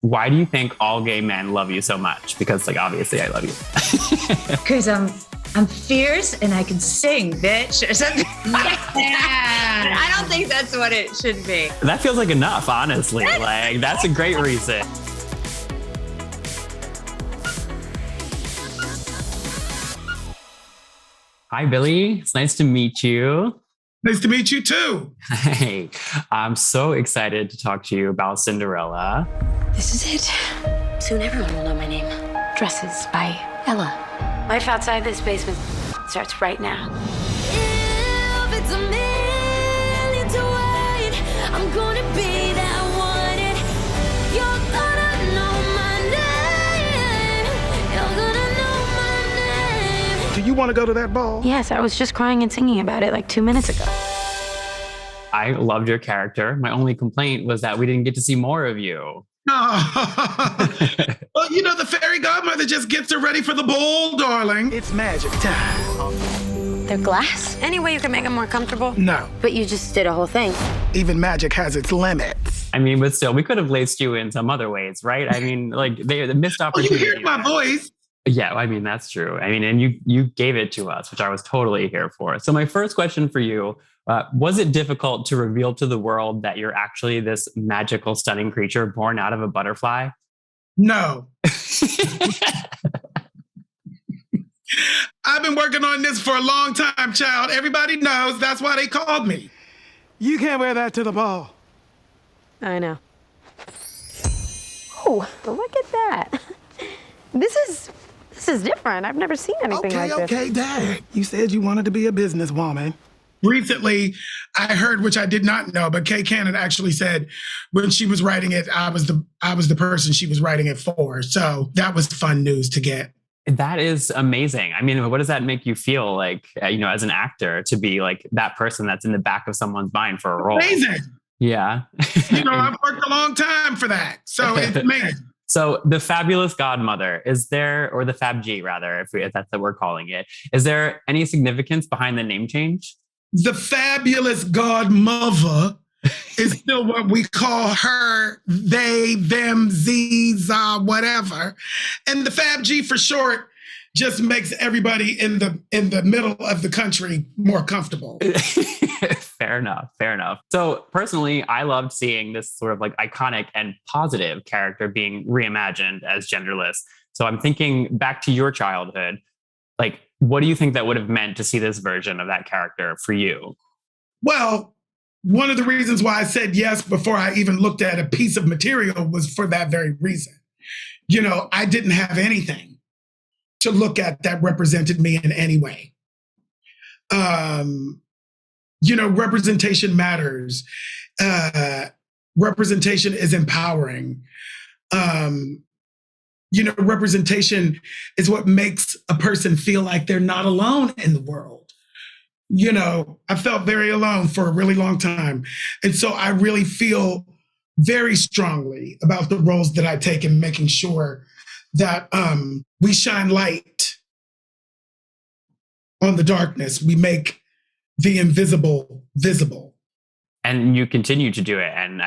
Why do you think all gay men love you so much? Because like, obviously I love you. Because I'm fierce and I can sing, bitch, or something. Yeah. I don't think that's what it should be. That feels like enough, honestly. Like, that's a great reason. Hi, Billy. It's nice to meet you. Nice to meet you too. Hey, I'm so excited to talk to you about Cinderella. This is it. Soon everyone will know my name. Dresses by Ella. Life outside this basement starts right now. If it's a million to wait, I'm gonna be that one. And you're gonna know my name. You're gonna know my name. Do you want to go to that ball? Yes, I was just crying and singing about it like 2 minutes ago. I loved your character. My only complaint was that we didn't get to see more of you. Well, you know, the fairy godmother just gets her ready for the ball, darling. It's magic time. They're glass? Any way you can make them more comfortable? No, But you just did a whole thing. even magic has its limits. I mean, but still, we could have laced you in some other ways, right? I mean, like, the missed Oh, you opportunity. hear my voice? Yeah, I mean, that's true. I mean, and you gave it to us, which I was totally here for. So my first question for you, was it difficult to reveal to the world that you're actually this magical, stunning creature born out of a butterfly? No. I've been working on this for a long time, child. Everybody knows that's why they called me. You can't wear that to the ball. I know. Oh, look at that. This is different. I've never seen anything like this. Okay, Dad. You said you wanted to be a businesswoman. Recently, I heard, which I did not know, but Kay Cannon actually said when she was writing it, I was the person she was writing it for. So that was fun news to get. That is amazing. I mean, what does that make you feel like, as an actor, to be like that person that's in the back of someone's mind for a role? Amazing. Yeah. I've worked a long time for that. So it's amazing. So the fabulous godmother, is there, or the Fab G rather, if that's what we're calling it, is there any significance behind the name change? The fabulous godmother is still what we call her, they, them, z's, whatever. And the Fab G for short just makes everybody in the middle of the country more comfortable. Fair enough. So personally, I loved seeing this sort of like iconic and positive character being reimagined as genderless. So I'm thinking back to your childhood, like, what do you think that would have meant to see this version of that character for you? Well, one of the reasons why I said yes before I even looked at a piece of material was for that very reason. I didn't have anything to look at that represented me in any way. Representation matters. Representation is empowering. Representation is what makes a person feel like they're not alone in the world. I felt very alone for a really long time. And so I really feel very strongly about the roles that I take in making sure that we shine light on the darkness. We make the invisible visible. And you continue to do it. And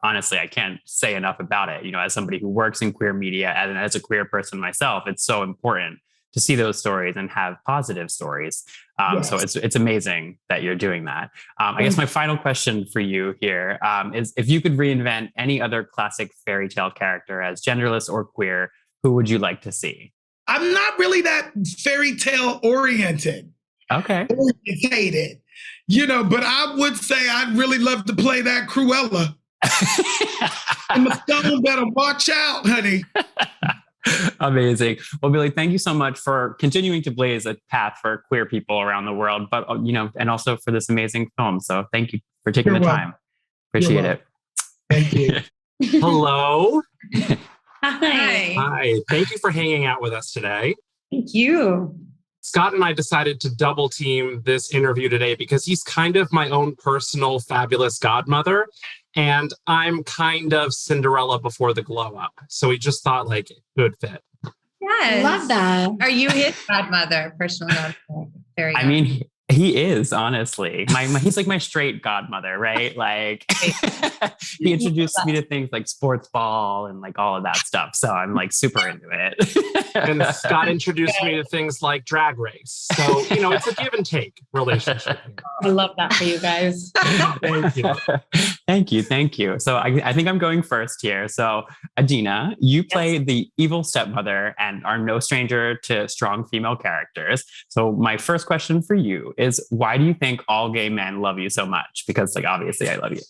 honestly, I can't say enough about it. As somebody who works in queer media and as a queer person myself, it's so important to see those stories and have positive stories. Yes. So it's amazing that you're doing that. I guess my final question for you here is if you could reinvent any other classic fairy tale character as genderless or queer, who would you like to see? I'm not really that fairy tale oriented. Okay. Orientated. But I would say I'd really love to play that Cruella. And the stone better watch out, honey. Amazing. Well, Billy, thank you so much for continuing to blaze a path for queer people around the world, but, and also for this amazing film. So thank you for taking the time. Appreciate it. Thank you. Hello. Hi. Hi. Thank you for hanging out with us today. Thank you. Scott and I decided to double team this interview today because he's kind of my own personal fabulous godmother. And I'm kind of Cinderella before the glow up. So we just thought good fit. Yes. Love that. Are you his godmother, personal godmother? I mean, He is, honestly. He's like my straight godmother, right? Like he introduced me to things like sports ball and like all of that stuff. So I'm like super into it. And Scott introduced me to things like Drag Race. So, it's a give and take relationship. I love that for you guys. Thank you. Thank you. So I think I'm going first here. So Adina, you play the evil stepmother and are no stranger to strong female characters. So my first question for you is, why do you think all gay men love you so much? Because like, obviously I love you.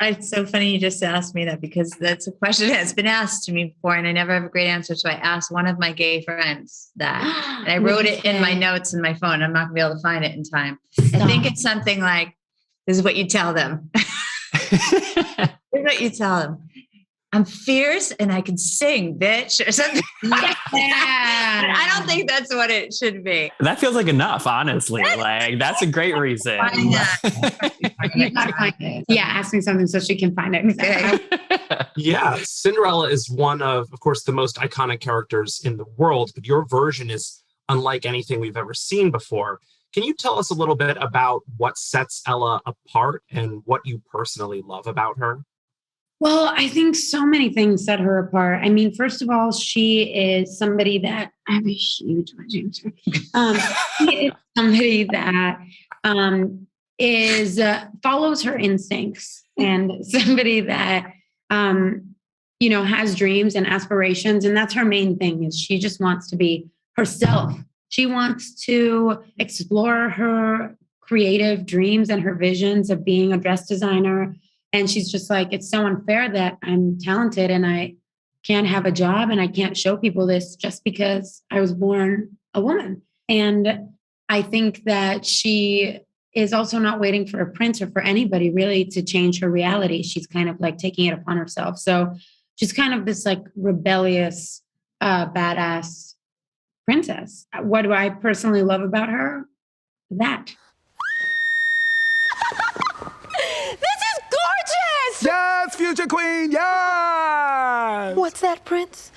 It's so funny you just asked me that, because that's a question that's been asked to me before and I never have a great answer. So I asked one of my gay friends that, and I wrote it in my notes in my phone. I'm not gonna be able to find it in time. I think it's something like, this is what you tell them. This is what you tell them. I'm fierce and I can sing, bitch, or something. Yeah. I don't think that's what it should be. That feels like enough, honestly. Like, that's a great reason. You gotta find it. Yeah, ask me something so she can find it. Okay. Yeah, Cinderella is one of course, the most iconic characters in the world, but your version is unlike anything we've ever seen before. Can you tell us a little bit about what sets Ella apart and what you personally love about her? Well, I think so many things set her apart. I mean, first of all, she is somebody that I have a huge wedding. She is somebody that follows her instincts, and somebody that has dreams and aspirations, and that's her main thing. Is she just wants to be herself. She wants to explore her creative dreams and her visions of being a dress designer. And she's just like, it's so unfair that I'm talented and I can't have a job and I can't show people this just because I was born a woman. And I think that she is also not waiting for a prince or for anybody really to change her reality. She's kind of like taking it upon herself. So she's kind of this like rebellious, badass princess. What do I personally love about her? That. Yes, future queen, yes! What's that, Prince?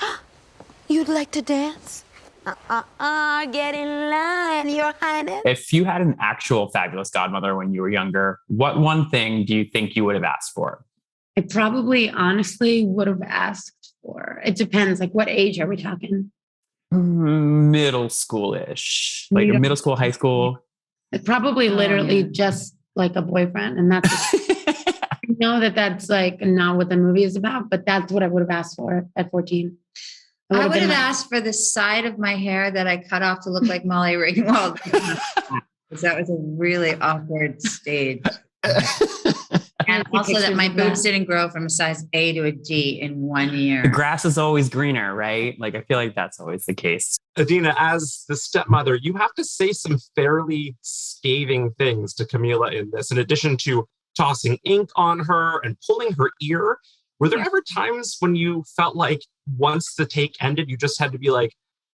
You'd like to dance? Get in line, Your Highness. If you had an actual fabulous godmother when you were younger, what one thing do you think you would have asked for? I probably honestly would have asked for, it depends, like what age are we talking? Middle schoolish, like a middle school, high school. Probably literally just like a boyfriend. And that's, I know that that's like not what the movie is about, but that's what I would have asked for at 14. I would have asked for the side of my hair that I cut off to look like Molly Ringwald. Because that was a really awkward stage. And also that my boobs didn't grow from a size A to a D in 1 year. The grass is always greener, right? Like, I feel like that's always the case. Adina, as the stepmother, you have to say some fairly scathing things to Camila in this, in addition to tossing ink on her and pulling her ear. Were there ever times when you felt like once the take ended, you just had to be like,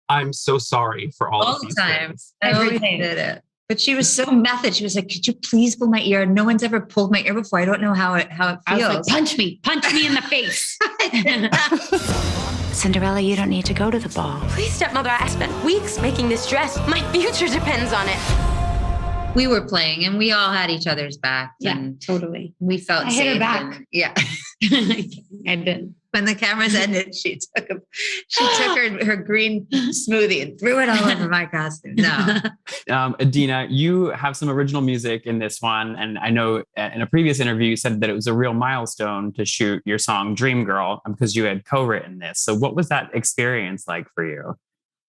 I'm so sorry for all of these things? I always did it. But she was so method. She was like, could you please pull my ear? No one's ever pulled my ear before. I don't know how it feels. I was like, punch me in the face. Cinderella, you don't need to go to the ball. Please, stepmother, I spent weeks making this dress. My future depends on it. We were playing and we all had each other's back. Yeah, and totally. We felt I safe. hit her back. And, yeah. I did. When the cameras ended, she took her green smoothie and threw it all over my costume. No. Adina, you have some original music in this one. And I know in a previous interview, you said that it was a real milestone to shoot your song Dream Girl because you had co-written this. So what was that experience like for you?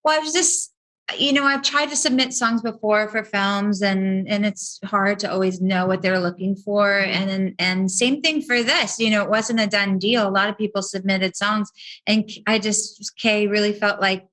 Well, I was just, I've tried to submit songs before for films and it's hard to always know what they're looking for. And same thing for this, it wasn't a done deal. A lot of people submitted songs and Kay really felt like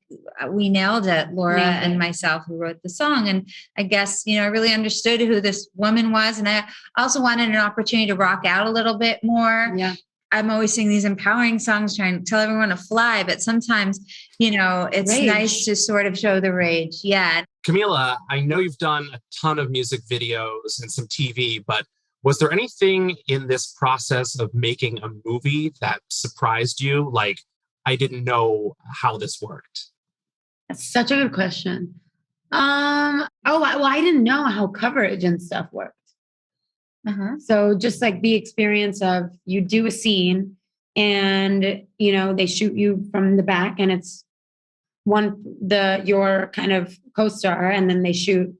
we nailed it, Laura and myself who wrote the song. And I guess, I really understood who this woman was. And I also wanted an opportunity to rock out a little bit more. Yeah. I'm always singing these empowering songs, trying to tell everyone to fly. But sometimes, it's rage. nice to sort of show the rage. Yeah. Camila, I know you've done a ton of music videos and some TV, but was there anything in this process of making a movie that surprised you? Like, I didn't know how this worked. That's such a good question. I didn't know how coverage and stuff worked. So just like the experience of you do a scene and, they shoot you from the back and it's your kind of co-star and then they shoot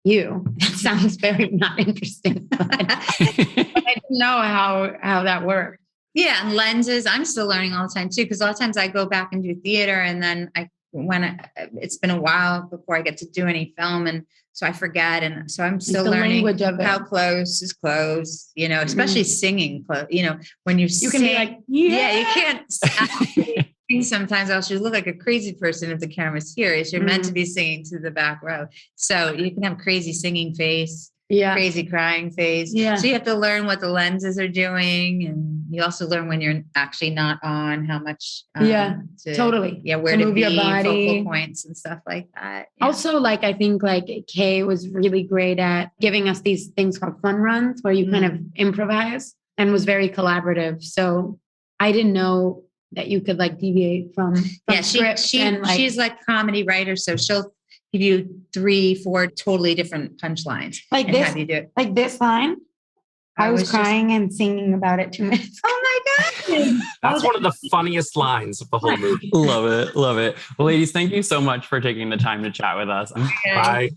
you. That sounds very not interesting, but I didn't know how that worked. Yeah, and lenses. I'm still learning all the time too, because a lot of times I go back and do theater, and then it's been a while before I get to do any film, and so I forget, and so I'm still learning how close is close. Especially singing. When you can be like, yeah, you can't. Sing sometimes else you look like a crazy person if the camera's serious. You're meant to be singing to the back row, so you can have crazy singing face. Crazy crying face. Yeah. So you have to learn what the lenses are doing. And you also learn when you're actually not on, how much. Totally. Yeah. Where to move your body, focal points and stuff like that. Yeah. Also, I think Kay was really great at giving us these things called fun runs where you kind of improvise and was very collaborative. So I didn't know that you could deviate from script. She's like a comedy writer. So she'll give you 3-4 totally different punchlines. Like and this, have you do it. Like this line. I was crying and singing about it 2 minutes. Oh my God. That's one of the funniest lines of the whole movie. Love it. Love it. Well, ladies, thank you so much for taking the time to chat with us. Bye.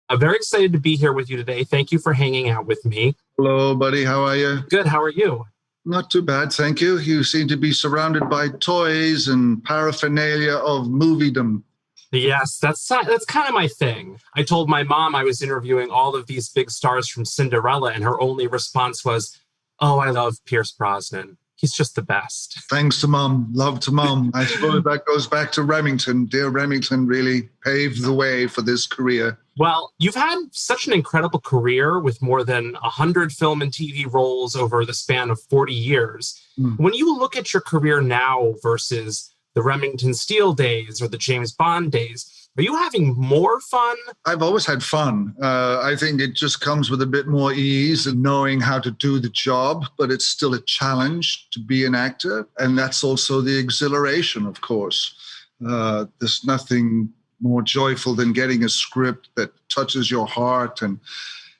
I'm very excited to be here with you today. Thank you for hanging out with me. Hello, buddy. How are you? Good. How are you? Not too bad, thank you. You seem to be surrounded by toys and paraphernalia of moviedom. Yes, that's kind of my thing. I told my mom I was interviewing all of these big stars from Cinderella, and her only response was, "Oh, I love Pierce Brosnan. He's just the best." Thanks to Mom. Love to Mom. I suppose that goes back to Remington. Dear Remington really paved the way for this career. Well, you've had such an incredible career with more than 100 film and TV roles over the span of 40 years. When you look at your career now versus the Remington Steele days or the James Bond days, are you having more fun? I've always had fun. I think it just comes with a bit more ease and knowing how to do the job, but it's still a challenge to be an actor. And that's also the exhilaration, of course. There's nothing more joyful than getting a script that touches your heart and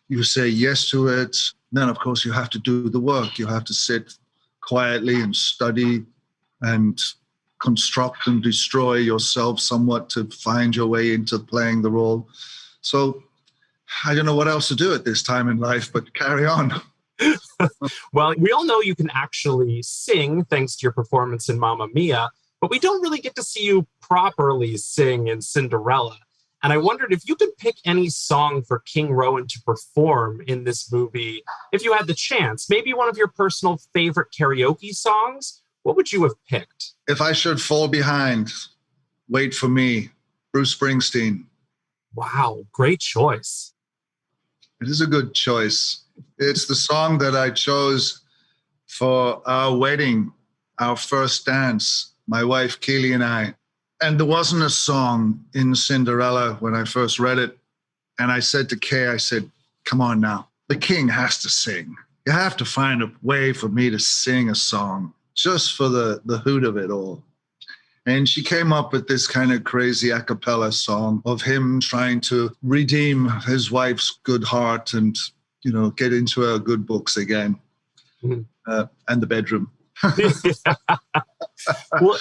you say yes to it. Then, of course, you have to do the work. You have to sit quietly and study and construct and destroy yourself somewhat to find your way into playing the role. So I don't know what else to do at this time in life, but carry on. Well, we all know you can actually sing thanks to your performance in Mamma Mia, but we don't really get to see you properly sing in Cinderella. And I wondered if you could pick any song for King Rowan to perform in this movie, if you had the chance, maybe one of your personal favorite karaoke songs, what would you have picked? If I should fall behind, wait for me, Bruce Springsteen. Wow, great choice. It is a good choice. It's the song that I chose for our wedding, our first dance, my wife Keely and I. And there wasn't a song in Cinderella when I first read it. And I said to Kay, I said, come on now, the king has to sing. You have to find a way for me to sing a song just for the hoot of it all. And she came up with this kind of crazy a cappella song of him trying to redeem his wife's good heart and, get into her good books again. And the bedroom. Well,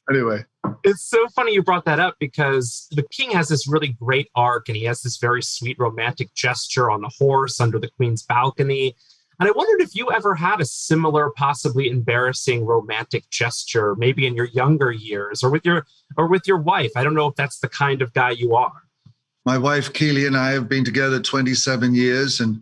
anyway. It's so funny you brought that up because the king has this really great arc and he has this very sweet romantic gesture on the horse under the queen's balcony. And I wondered if you ever had a similar, possibly embarrassing romantic gesture, maybe in your younger years or with your wife. I don't know if that's the kind of guy you are. My wife, Keely, and I have been together 27 years, and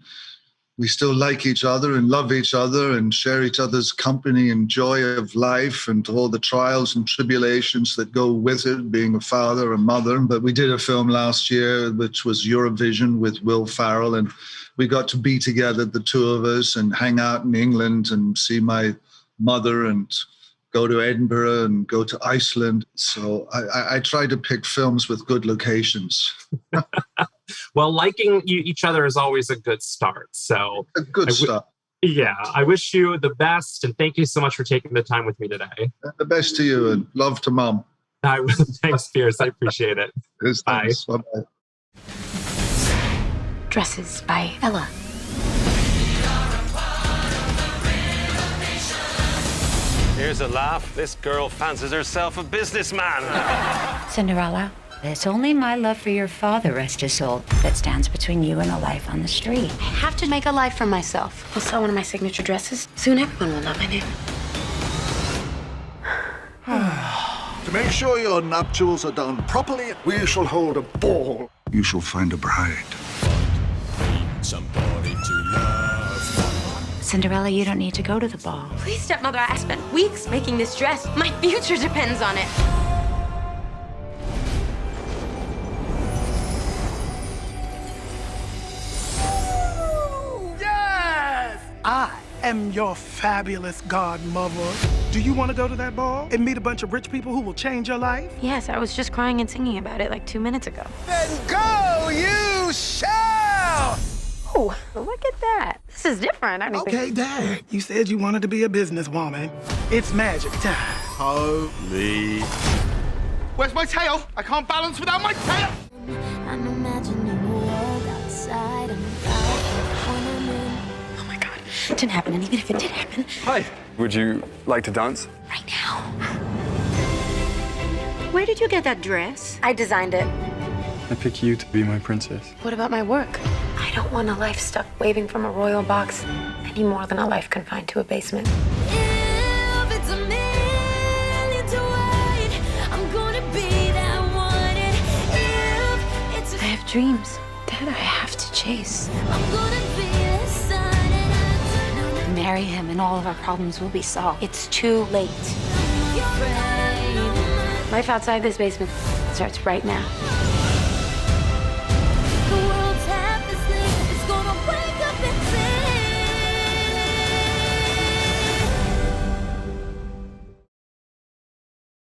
we still like each other and love each other and share each other's company and joy of life and all the trials and tribulations that go with it, being a father and mother. But we did a film last year, which was Eurovision with Will Ferrell, and we got to be together, the two of us, and hang out in England and see my mother and go to Edinburgh and go to Iceland. So I try to pick films with good locations. Well, liking each other is always a good start. So a good start. Yeah, I wish you the best. And thank you so much for taking the time with me today. The best to you and love to Mom. Thanks, Pierce. I appreciate it. Bye. Bye-bye. Dresses by Ella. Here's a laugh. This girl fancies herself a businessman. Cinderella, it's only my love for your father, rest his soul, that stands between you and a life on the street. I have to make a life for myself. I'll sell one of my signature dresses. Soon everyone will know my name. To make sure your nuptials are done properly, we shall hold a ball. You shall find a bride. Somebody to love. Cinderella, you don't need to go to the ball. Please, stepmother, I spent weeks making this dress. My future depends on it. Yes! I am your fabulous godmother. Do you want to go to that ball and meet a bunch of rich people who will change your life? Yes, I was just crying and singing about it like 2 minutes ago. Then go you shall! Oh, look at that. This is different. Okay, Dad. You said you wanted to be a businesswoman. It's magic time. Holy. Where's my tail? I can't balance without my tail. I'm imagining a world outside. I'm when I'm in. Oh my God. It didn't happen. And even if it did happen, Hi. Would you like to dance? right now. Where did you get that dress? I designed it. I pick you to be my princess. What about my work? I don't want a life stuck waving from a royal box any more than a life confined to a basement. If it's a million to wait, I'm gonna be that one. And if it's I have dreams that I have to chase. I'm gonna be the sun and I Marry him and all of our problems will be solved. It's too late. you're afraid. Life outside this basement starts right now.